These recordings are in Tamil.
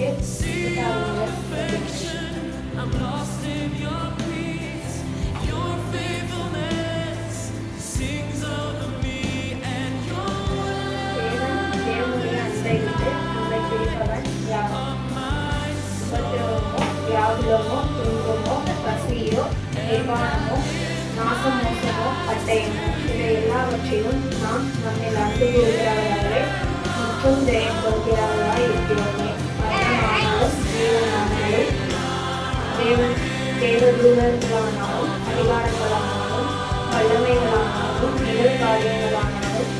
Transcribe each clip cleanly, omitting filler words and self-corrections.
சொல்லிட்டு தேவனுடைய அன்பை விட்டு நம்மை பிரிப்பவன் யார்? உபத்திரவமோ வியாகுலமோ துன்பமோ பசியோ நிர்வாணமோ நாசமோசமோ பட்டயமோ இவை எல்லாவற்றிலும் நாம் நம்மில் அன்பு கூறுகிறவர்களே மற்றும் ஜெயம் கொள்கிறவர்களாய் இருக்கிறோமே. மரணமானாலும் ஜீவனானாலும் தேவதூதர்களானாலும் அதிகாரங்களானாலும் வல்லமைகளானாலும் நிகழ்காரியங்களானாலும்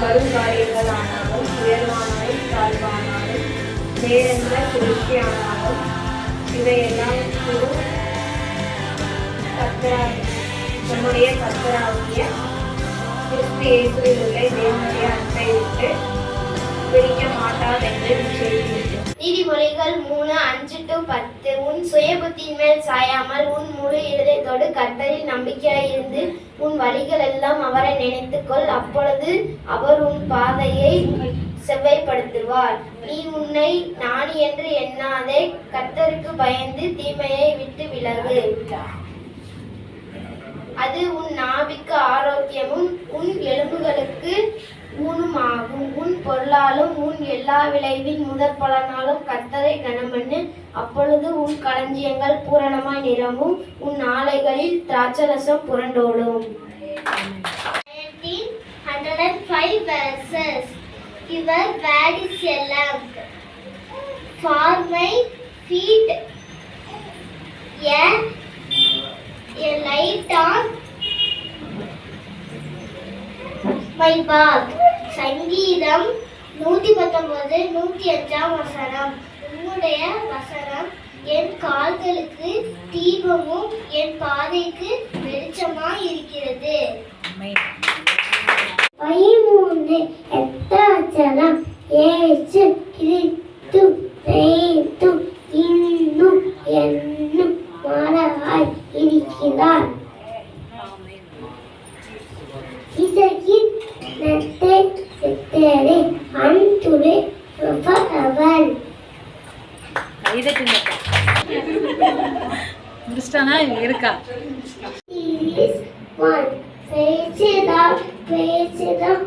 வருங்காரியங்களானாலும் உயர்வானாலும் தாழ்வானாலும் நேரென்ற குளிர்ச்சியானாலும் இவையெல்லாம் நம்முடைய கர்த்தராகிய கிறிஸ்து இயேசுவில் உள்ள தேவனுடைய அன்பை விட்டு பிரிக்க மாட்டாதென்று நிச்சயிக்கிறேன். நீதிமொழிகள் 3:5-10. உன் சுயபுத்தின் மேல் சாயாமல் உன் முழு இருதயத்தோடு கர்த்தரில் நம்பிக்கையாய் இருந்து உன் வழிகள் எல்லாம் அவரை நினைத்துக்கொள். அப்பொழுது அவர் உன் பாதையை செவ்வாய்ப்படுத்துவார். நீ உன்னை ஞானி என்று எண்ணாதே, கர்த்தருக்கு பயந்து தீமையை விட்டு விலகு. அது உன் நாவிக்கு ஆரோக்கியமும் உன் எலும்புகளுக்கு ஊனுமாகும். உன் பொருளாலும் உன் எல்லா விளைவின் முதற் பலனாலும் கர்த்தரை கனமண்ணு. அப்பொழுது உன் களஞ்சியங்கள் பூரணமாய் நிரம்பும், உன் ஆலைகளில் திராட்சரசம் புரண்டோடும். 105 verses. Your word is a lamp for my feet, a light on my path. சங்கீதம் 119:105. உன்னுடைய வசனம் என் கால்களுக்கு தீபமும் என் பாதைக்கு வெளிச்சமாய் இருக்கிறது. 13 எத்தாச்சலம் ஏசு கிறிஸ்து பேத்தும் இன்னும் என்னும் மாறாய் இருக்கிறார். இசையின் நத்தை செத்தரே அன்றுவே அவள் முடிச்சிட்டானா இருக்கா? பேசுதான்